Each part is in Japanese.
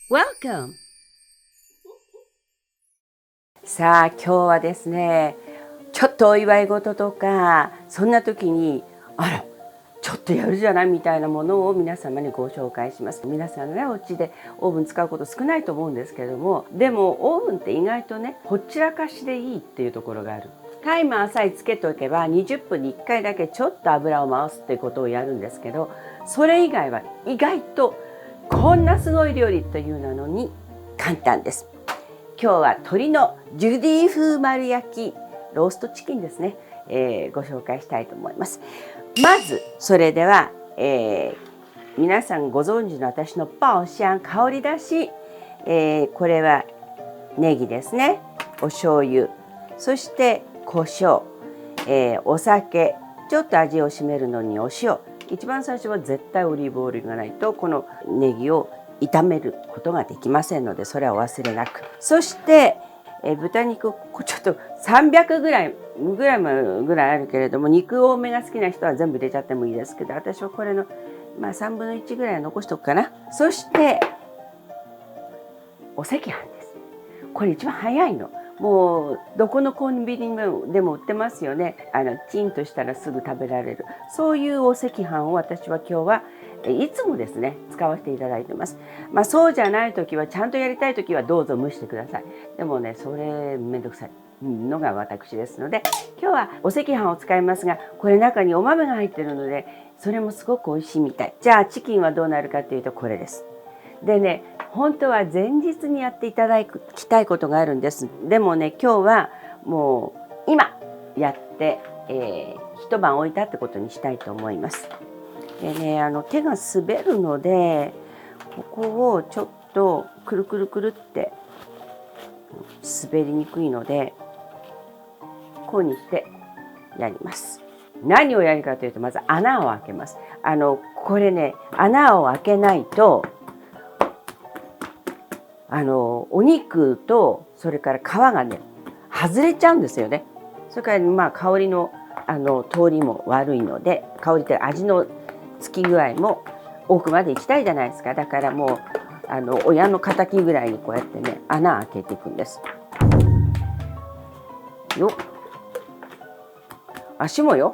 Welcome! さあ今日はですね、ちょっとお祝い事とかそんな時にちょっとやるじゃないみたいなものを皆様にご紹介します。皆さんね、お家でオーブン使うこと少ないと思うんですけれども、でもオーブンって意外とね、ほっちらかしでいいっていうところがある。タイマーさえつけておけば20分に1回だけちょっと油を回すっていうことをやるんですけど、それ以外は意外とこんなすごい料理というのに簡単です。今日は鶏のジュディ風丸焼きローストチキンですね、ご紹介したいと思います。まずそれでは、皆さんご存知の私の爆香香りだし、これはネギですね、お醤油、そして胡椒、お酒、ちょっと味を締めるのにお塩、一番最初は絶対オリーブオイルがないとこのネギを炒めることができませんので、それはお忘れなく。そして、豚肉ちょっと300グラムぐらいあるけれども、肉多めが好きな人は全部入れちゃってもいいですけど、私はこれの3分の1ぐらい残しとくかな。そしてお赤飯です。これ一番早いの。もうどこのコンビニでも売ってますよね。チンとしたらすぐ食べられる、そういうお赤飯を私は今日はいつもですね使わせていただいてます。そうじゃない時は、ちゃんとやりたい時はどうぞ蒸してください。でもね、それめんどくさいのが私ですので、今日はお赤飯を使いますが、これ中にお豆が入ってるのでそれもすごく美味しいみたい。じゃあチキンはどうなるかというとこれです。でね、本当は前日にやっていただきたいことがあるんです。でもね、今日はもう今やって、一晩置いたってことにしたいと思います。でね、手が滑るので、ここをちょっとくるくるくるって滑りにくいので、こうにしてやります。何をやるかというと、まず穴を開けます。これね、穴を開けないとお肉とそれから皮がね外れちゃうんですよね。それから香りの通りも悪いので、香りって味のつき具合も奥まで行きたいじゃないですか。だからもう親の敵ぐらいにこうやってね穴開けていくんです。よっ、足もよ。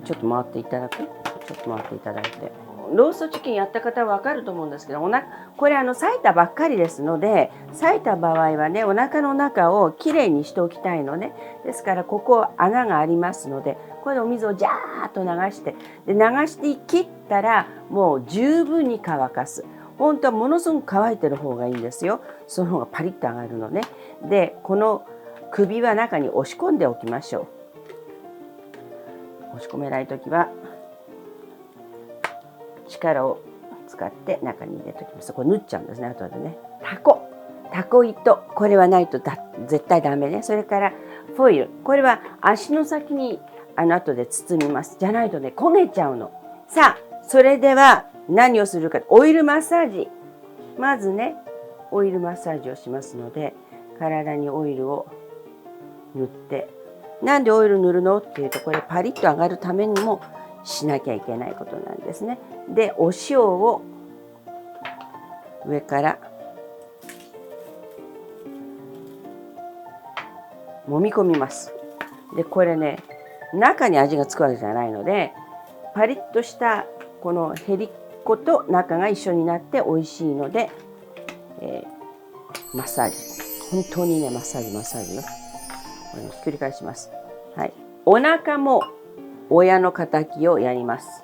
ちょっと回っていただく。ちょっと回っていただいて。ローストチキンやった方は分かると思うんですけど、これ裂いたばっかりですので、裂いた場合はね、お腹の中をきれいにしておきたいのね。ですからここ穴がありますので、これでお水をジャーッと流して、で流して切ったらもう十分に乾かす。本当はものすごく乾いてる方がいいんですよ。その方がパリッと揚がるのね。でこの首は中に押し込んでおきましょう。押し込めないときは力を使って中に入れておきます。これ縫っちゃうんですね、後でね。タコ糸、これはないと絶対ダメね。それからフォイル、これは足の先に後で包みます。じゃないとね焦げちゃうの。さあそれでは何をするか、オイルマッサージ。まずねオイルマッサージをしますので、体にオイルを塗って、なんでオイル塗るのっていうと、これパリッと揚がるためにもしなきゃいけないことなんですね。でお塩を上から揉み込みます。でこれね、中に味がつくわけじゃないので、パリッとしたこのへりっこと中が一緒になって美味しいので、マッサージ、本当にねマッサージよ。これひっくり返します。はい、お腹も親の敵をやります。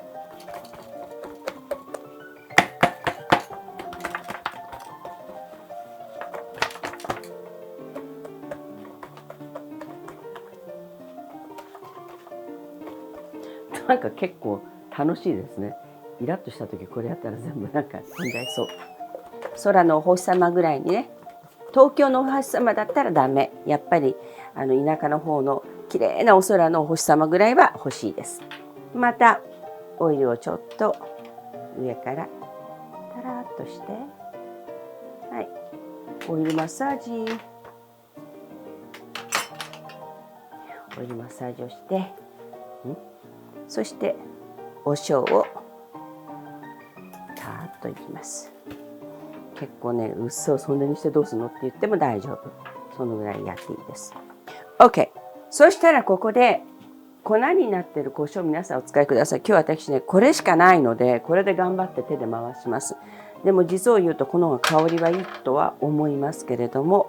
なんか結構楽しいですね。イラッとした時これやったら全部なんか飛んじゃいそう。空のお星様ぐらいにね、東京のお星様だったらダメ。やっぱり田舎の方の綺麗なお空のお星様ぐらいは欲しいです。またオイルをちょっと上からタラッとして、はい、オイルマッサージ、オイルマッサージをして、そしてお塩をといきます。結構ね、うっそそんなにしてどうするのって言っても大丈夫。そのぐらいやっていいです。OK。そしたらここで粉になっている胡椒を皆さんお使いください。今日私ね、これしかないので、これで頑張って手で回します。でも実を言うとこの方が香りはいいとは思いますけれども、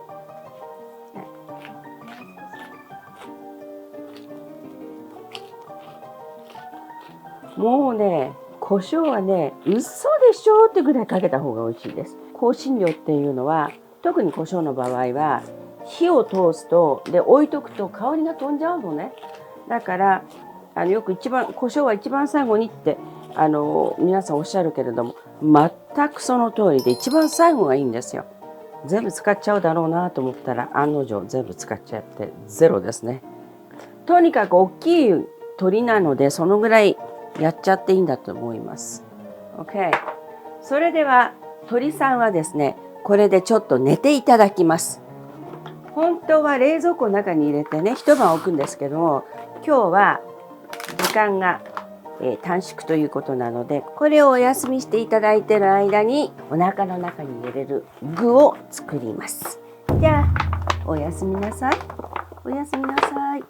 もうね、胡椒はね、嘘でしょってぐらいかけた方が美味しいです。香辛料っていうのは、特に胡椒の場合は、火を通すと、で、置いとくと香りが飛んじゃうのね。だから、よく胡椒は一番最後にって、皆さんおっしゃるけれども、全くその通りで一番最後がいいんですよ。全部使っちゃうだろうなと思ったら、案の定全部使っちゃってゼロですね。とにかく大きい鳥なので、そのぐらいやっちゃっていいんだと思います。OK。それでは鳥さんはですね、これでちょっと寝ていただきます。本当は冷蔵庫の中に入れてね、一晩置くんですけども、今日は時間が、短縮ということなので、これをお休みしていただいている間にお腹の中に入れる具を作ります。じゃあおやすみなさい。おやすみなさい。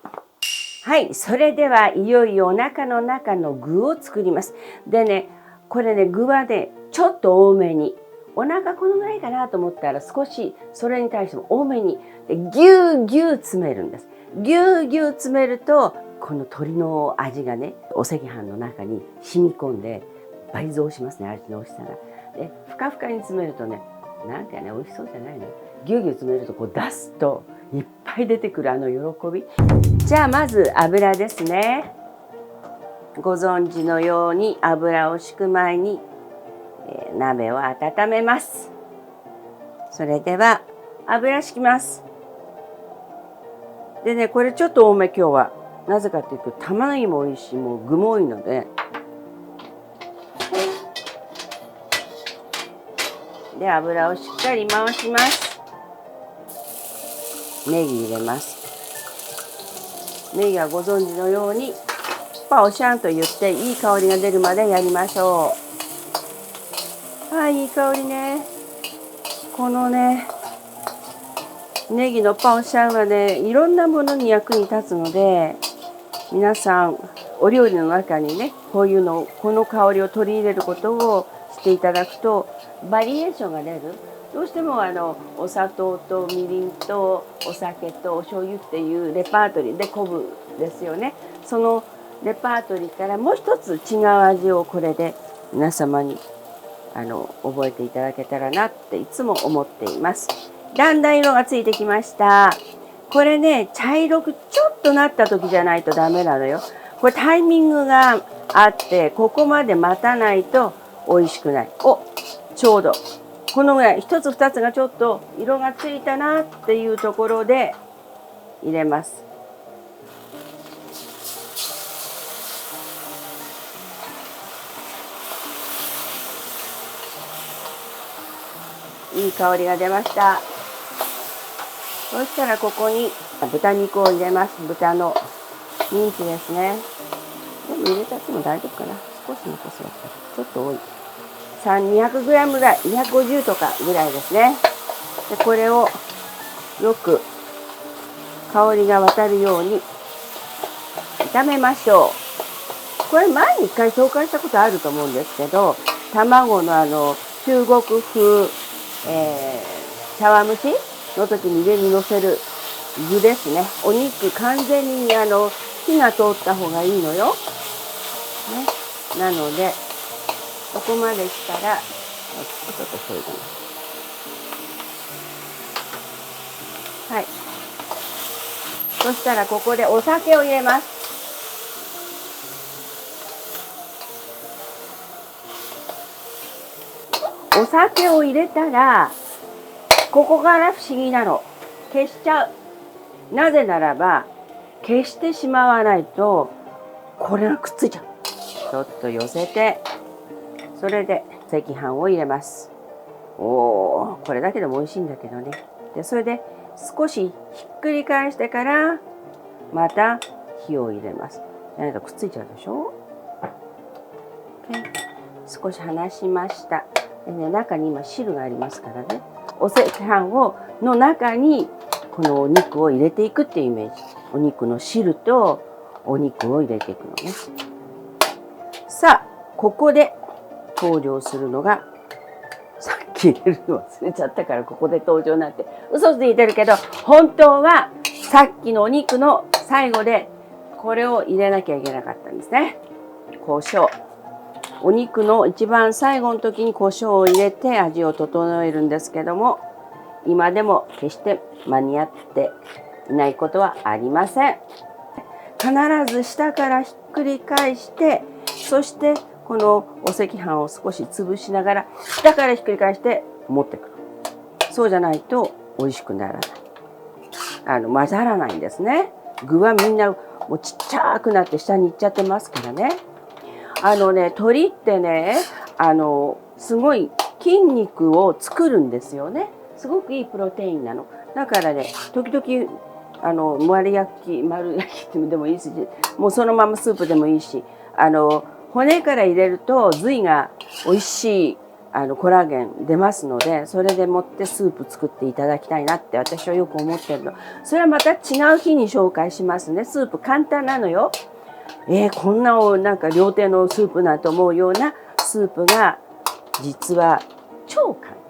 はい、それではいよいよお腹の中の具を作ります。でね、これね、具はね、ちょっと多めに。お腹このぐらいかなと思ったら少しそれに対しても多めにでぎゅうぎゅう詰めるんです。ぎゅうぎゅう詰めるとこの鶏の味がね、お赤飯の中に染み込んで倍増しますね、味の美味しさが。で、ふかふかに詰めるとね、なんかね、美味しそうじゃないの。ぎゅうぎゅう詰めるとこう出すといっぱい出てくる喜び。じゃあまず油ですね。ご存知のように油を敷く前に鍋を温めます。それでは油敷きます。でね、これちょっと多め今日は。なぜかというと玉ねぎも多いし、もう具も多いので。で、油をしっかり回します。ネギ入れます。ネギはご存知のようにパオシャンと言っていい香りが出るまでやりましょう。はい、いい香りね。このね、ネギのパオシャンはね、いろんなものに役に立つので、皆さんお料理の中にね、この香りを取り入れることをしていただくとバリエーションが出る。どうしてもお砂糖とみりんとお酒とお醤油っていうレパートリーで昆布ですよね。そのレパートリーからもう一つ違う味をこれで皆様に覚えていただけたらなっていつも思っています。だんだん色がついてきました。これね、茶色くちょっとなった時じゃないとダメなのよ。これタイミングがあって、ここまで待たないと美味しくない。ちょうどこのぐらい、一つ二つがちょっと色がついたなっていうところで入れます。いい香りが出ました。そしたらここに豚肉を入れます。豚のミンチですね。でも入れちゃっても大丈夫かな。少し残すやつちょっと多い。200g ぐらい、250とかぐらいですね。でこれをよく香りが渡るように炒めましょう。これ前に一回紹介したことあると思うんですけど、卵の中国風、茶碗蒸しの時に上に乗せる具ですね。お肉完全に火が通った方がいいのよ。ね、なのでここまでしたらちょっと醤油入れます。はい。そしたらここでお酒を入れます。お酒を入れたらここから不思議なの。消しちゃう。なぜならば消してしまわないとこれがくっついちゃう。ちょっと寄せて、それで赤飯を入れます。これだけでも美味しいんだけどね。でそれで少しひっくり返してからまた火を入れます。じゃないとくっついちゃうでしょ。少し離しました。でね、中に今汁がありますからね、お赤飯の中にこのお肉を入れていくっていうイメージ。お肉の汁とお肉を入れていくのね。さあ、ここで登場するのが、さっき入れるの忘れちゃったからここで登場になって嘘ついてるけど、本当はさっきのお肉の最後でこれを入れなきゃいけなかったんですね。胡椒。お肉の一番最後の時に胡椒を入れて味を整えるんですけども、今でも決して間に合っていないことはありません。必ず下からひっくり返して、そしてこのお赤飯を少し潰しながら下からひっくり返して持ってくる。そうじゃないと美味しくならない。混ざらないんですね。具はみんなもうちっちゃくなって下に行っちゃってますからね。鶏ってね、すごい筋肉を作るんですよね。すごくいいプロテインなの。だからね、時々丸焼きでもいいし、もうそのままスープでもいいし、骨から入れると髄が美味しいコラーゲン出ますので、それでもってスープ作っていただきたいなって私はよく思ってるの。それはまた違う日に紹介しますね。スープ簡単なのよ。こんななんか料亭のスープなんて思うようなスープが実は超簡単。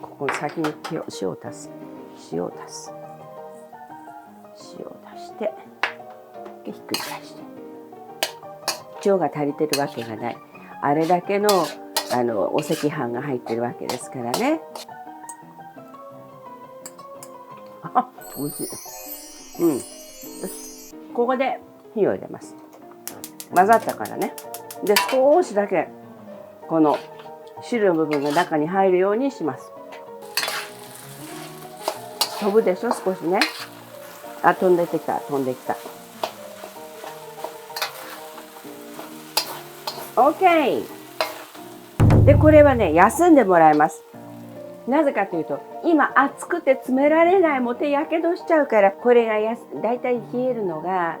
ここに先に塩を足す。塩を足して、ひっくり返して。塩が足りてるわけがない。あれだけのお赤飯が入ってるわけですからね。美味しい。ここで火を入れます。混ざったからね。で、少しだけこの汁の部分が中に入るようにします。飛ぶでしょ、少しね。飛んできた。OK。で、これはね、休んでもらいます。なぜかというと、今熱くて詰められない、もう手やけどしちゃうから、これがだいたい冷えるのが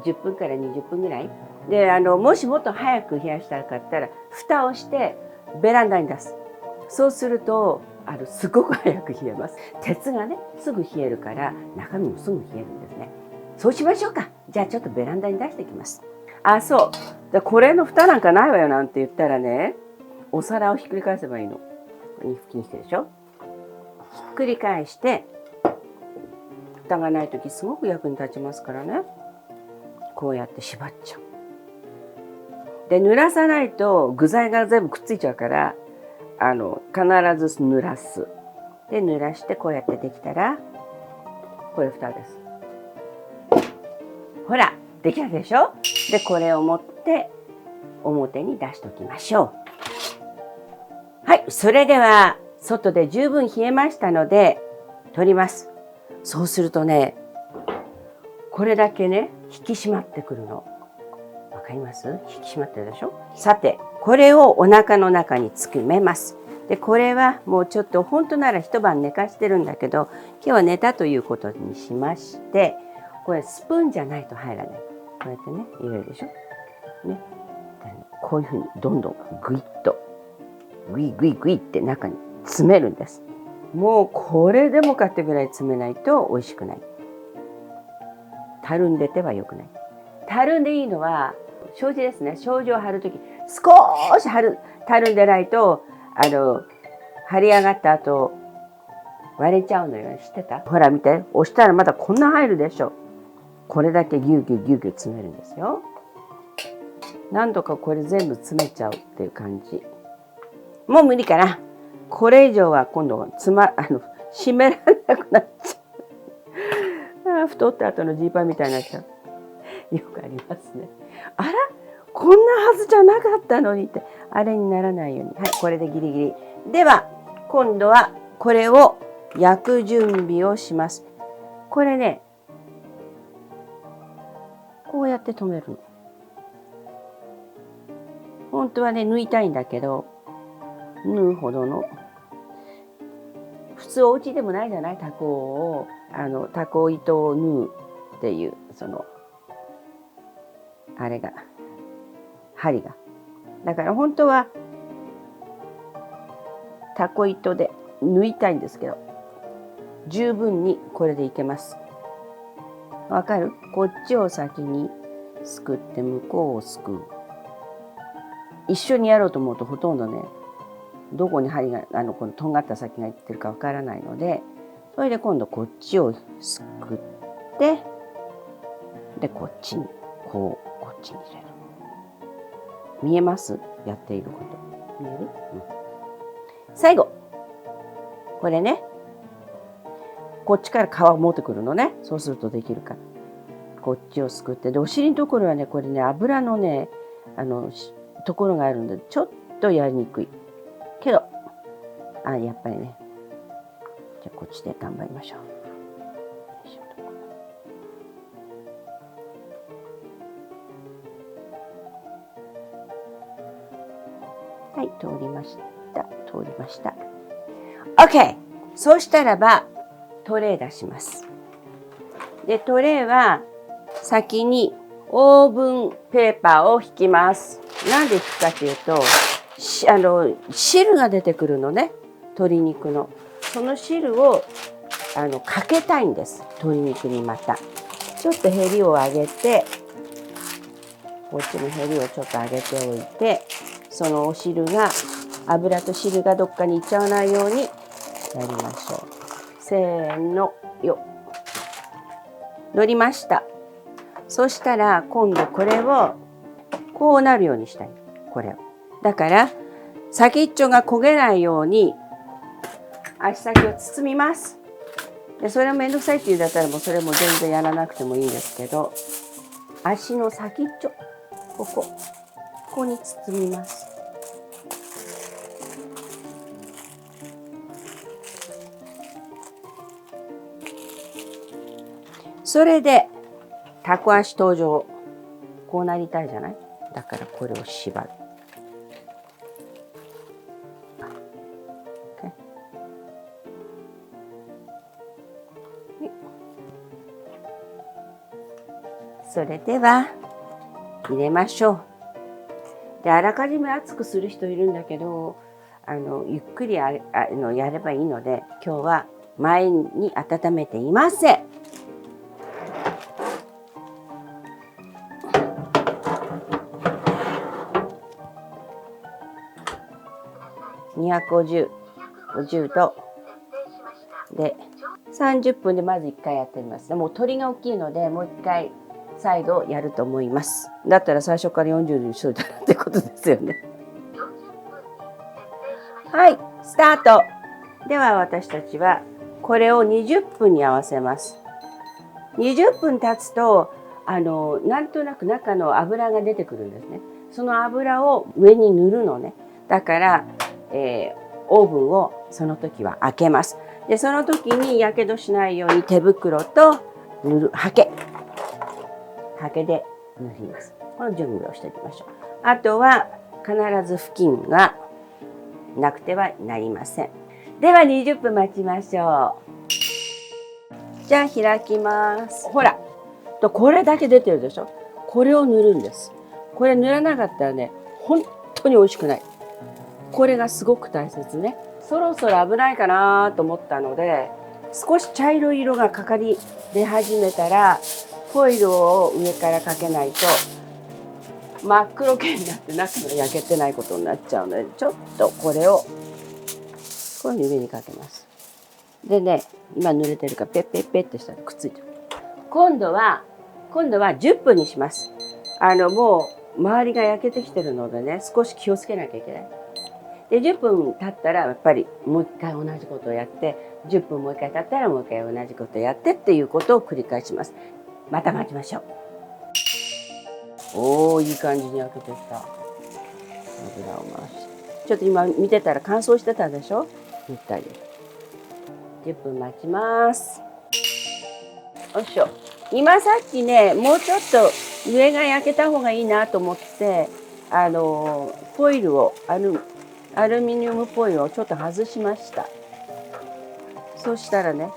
10分から20分ぐらい。で、もしもっと早く冷やしたかったら、蓋をしてベランダに出す。そうすると、すごく早く冷えます。鉄がね、すぐ冷えるから、中身もすぐ冷えるんですね。そうしましょうか。じゃあちょっとベランダに出してきます。そう。で、これの蓋なんかないわよなんて言ったらね、お皿をひっくり返せばいいの。2匹でしょ。ひっくり返して、蓋がないときすごく役に立ちますからね。こうやって縛っちゃう。で、濡らさないと具材が全部くっついちゃうから、必ず濡らす。で、濡らしてこうやってできたら、これ蓋です。ほら、できたでしょ。で、これを持って表に出しときましょう。はい、それでは外で十分冷えましたので取ります。そうするとね、これだけね、引き締まってくるの。わかります？引き締まってるでしょ。さて、これをお腹の中に詰めます。で、これはもうちょっと本当なら一晩寝かしてるんだけど、今日は寝たということにしまして、これスプーンじゃないと入らない。こうやってね、入れるでしょ。ね。こういうふうにどんどんグイッと、グイって中に詰めるんです。もうこれでもかってぐらい詰めないと美味しくない。たるんでては良くない。たるんでいいのは障子ですね。障子を貼るとき少したるんでないと張り上がった後割れちゃうのよ。知ってた？ほら見て、押したらまだこんな入るでしょ。これだけギュギュ詰めるんですよ。何度かこれ全部詰めちゃうっていう感じ。もう無理かな。これ以上は今度締められなくなっちゃう。太った後のジーパンみたいになっちゃう。よくありますね。あら、こんなはずじゃなかったのにって、あれにならないように。はい、これでギリギリ。では、今度はこれを焼く準備をします。これね、こうやって止めるの。本当はね、抜いたいんだけど、縫うほどの。普通お家でもないじゃない？タコ糸を縫うっていう、あれが、針が。だから本当は、タコ糸で抜いたいんですけど、十分にこれでいけます。わかる？こっちを先にすくって向こうをすくう。一緒にやろうと思うとほとんどね、どこに針がこのとんがった先がいってるかわからないので、それで今度こっちをすくって、でこっちにこっちに入れる。見えます？やっていること。見える？うん。最後これね、こっちから皮を持ってくるのね。そうするとできるから。こっちをすくって、でお尻のところはね、これね、油のねところがあるんでちょっとやりにくいけど、やっぱりね、じゃあこっちで頑張りましょう。はい、通りました。OK。そうしたらばトレー出します。でトレーは先にオーブンペーパーを引きます。なんで引くかというと、汁が出てくるのね、鶏肉の。その汁をかけたいんです、鶏肉に。またちょっとへりを上げて、こっちのへりをちょっと上げておいて、そのお汁が、油と汁がどっかに行っちゃわないようにやりましょう。せーのよ。乗りました。そしたら今度これをこうなるようにしたい。これをだから先っちょが焦げないように足先を包みます。でそれはめんどくさいっていうんだったら、もうそれも全然やらなくてもいいんですけど、足の先っちょ、ここに包みます。それでタコ足登場。こうなりたいじゃない？だからこれを縛る。それでは入れましょう。であらかじめ熱くする人いるんだけど、ゆっくりやればいいので、今日は前に温めていません。250度で30分でまず1回やってみます。でも鳥が大きいのでもう1回再度やると思います。だったら最初から40度にしといたらってことですよね。はい、スタート。では私たちはこれを20分に合わせます。20分経つとなんとなく中の油が出てくるんですね。その油を上に塗るのね。だから、オーブンをその時は開けます。でその時にやけどしないように手袋とハケで塗ります。この準備をしておきましょう。あとは必ず布巾がなくてはなりません。では20分待ちましょう。じゃあ開きます。ほら、これだけ出てるでしょ。これを塗るんです。これ塗らなかったらね、本当に美味しくない。これがすごく大切ね。そろそろ危ないかなと思ったので、少し茶色い色がかかり出始めたらホイルを上からかけないと真っ黒系になって中が焼けてないことになっちゃうので、ちょっとこれをこういうふうに上にかけます。でね、今濡れてるからペッペッペッってしたらくっついてる。今度は10分にします。もう周りが焼けてきてるのでね、少し気をつけなきゃいけない。で10分経ったらやっぱりもう一回同じことをやって、10分もう一回経ったらもう一回同じことをやってっていうことを繰り返します。また待ちましょう。おー、いい感じに焼けてきた。油を回して、ちょっと今見てたら乾燥してたでしょ。塗ったり。10分待ちます。よいしょ。今さっきね、もうちょっと上が焼けた方がいいなと思ってフォイルをアルミニウムフォイルをちょっと外しました。そしたらね、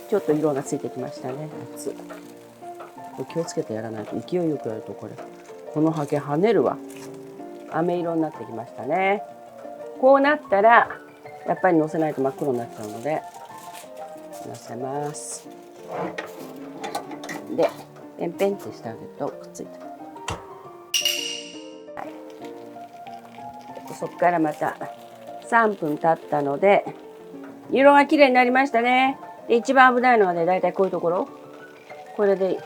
ちょっと色がついてきましたね。気をつけてやらないと、勢いよくやるとこのハケ跳ねるわ。飴色になってきましたね。こうなったらやっぱりのせないと真っ黒になっちゃうのでのせます。でペンペンってしてあげるとくっついて、はい、そこからまた3分経ったので色が綺麗になりましたね。で一番危ないのはね、だいたいこういうところ、これで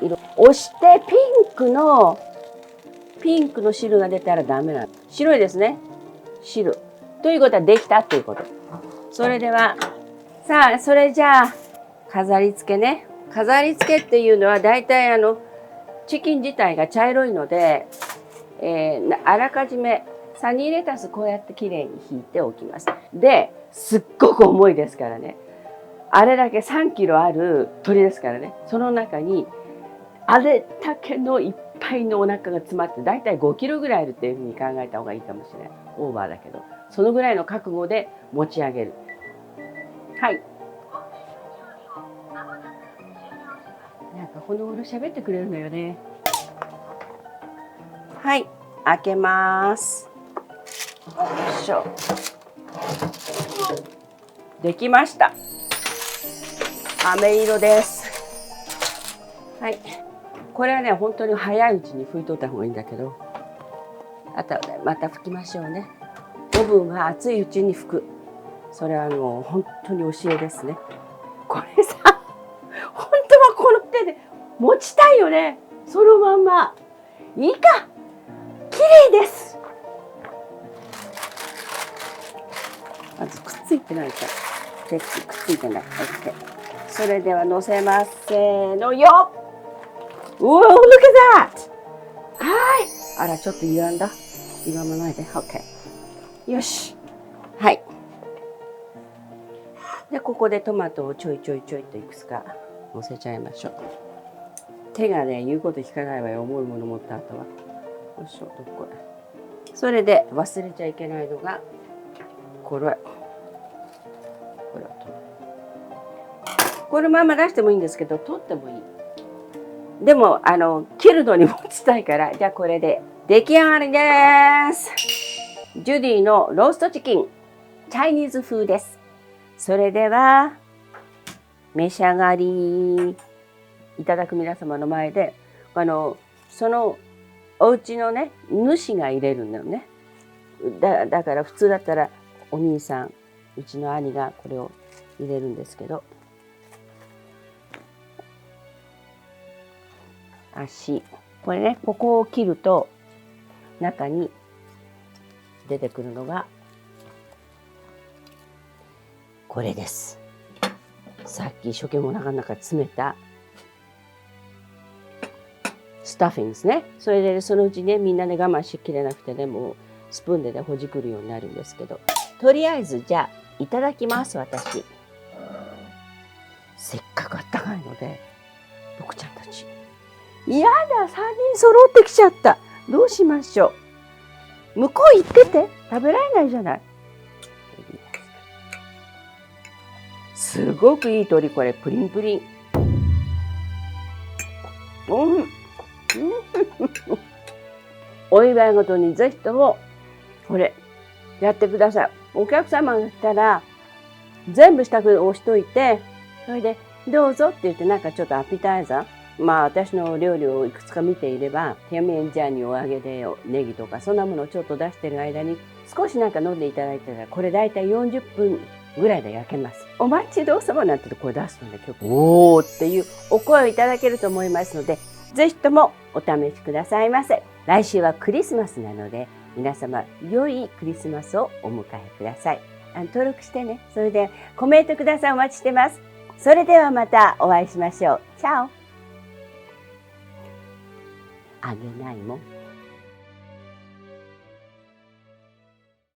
色押してピンクの汁が出たらダメなの。白いですね、汁ということはできたっていうこと。それではさあ、それじゃあ飾り付けね。飾り付けっていうのはだいたいチキン自体が茶色いので、あらかじめサニーレタスこうやってきれいにひいておきます。ですっごく重いですからね。あれだけ3キロある鳥ですからね。その中にあれだけのいっぱいのお腹が詰まって、だいたい5キロぐらいいるっていうふうに考えた方がいいかもしれない。オーバーだけど、そのぐらいの覚悟で持ち上げる。はい。なんかほのぼの喋ってくれるのよね。はい、開けます。よいしょ。できました。飴色です。はい。これはね、本当に早いうちに拭いといた方がいいんだけど、あとはね、また拭きましょうね。オーブンは熱いうちに拭く。それは本当に教えですね。これさ、本当はこの手で持ちたいよね。そのまんま。いいか。綺麗です。まずくっついてないか。くっついてない。OK。それでは乗せます。せーのよ。うお、look at that。はい。あら、ちょっと歪んだ。歪まないで。OK。よし。はい。で、ここでトマトをちょいちょいといくつか乗せちゃいましょう。手がね、言うこと聞かないわよ。重いもの持った後は。よいしょ、どこへ。それで忘れちゃいけないのが、これ。このまま出してもいいんですけど、取ってもいい。でも切るのに持ちたいから、じゃあこれで出来上がりです。ジュディのローストチキン、チャイニーズ風です。それでは召し上がり。いただく皆様の前でそのお家のね、主が入れるんだよね。だから普通だったらお兄さん、うちの兄がこれを入れるんですけど、足、これね、ここを切ると中に出てくるのがこれです。さっき一生懸命お腹の中に詰めたスタッフィングですね。それでそのうちね、みんなで我慢しきれなくてね、もうスプーンでね、ほじくるようになるんですけど、とりあえずじゃあいただきます。私せっかくあったかいので、ロクちゃんたち、やだ、3人揃ってきちゃった。どうしましょう。向こう行ってて、食べられないじゃない。すごくいい鶏、これプリンプリン。お祝いごとにぜひともこれやってください。お客様が来たら全部支度をしといて、それでどうぞって言って、なんかちょっとアピタイザー、私の料理をいくつか見ていれば、テミエンジャーにお揚げでネギとかそんなものをちょっと出してる間に少しなんか飲んでいただいたら、これだいたい40分ぐらいで焼けます。お待ちどうさまなんてこれ出すので、結構おーっていうお声をいただけると思いますので、ぜひともお試しくださいませ。来週はクリスマスなので、皆様良いクリスマスをお迎えください。登録してね。それでコメントください。お待ちしてます。それではまたお会いしましょう。チャオ。あげないもん。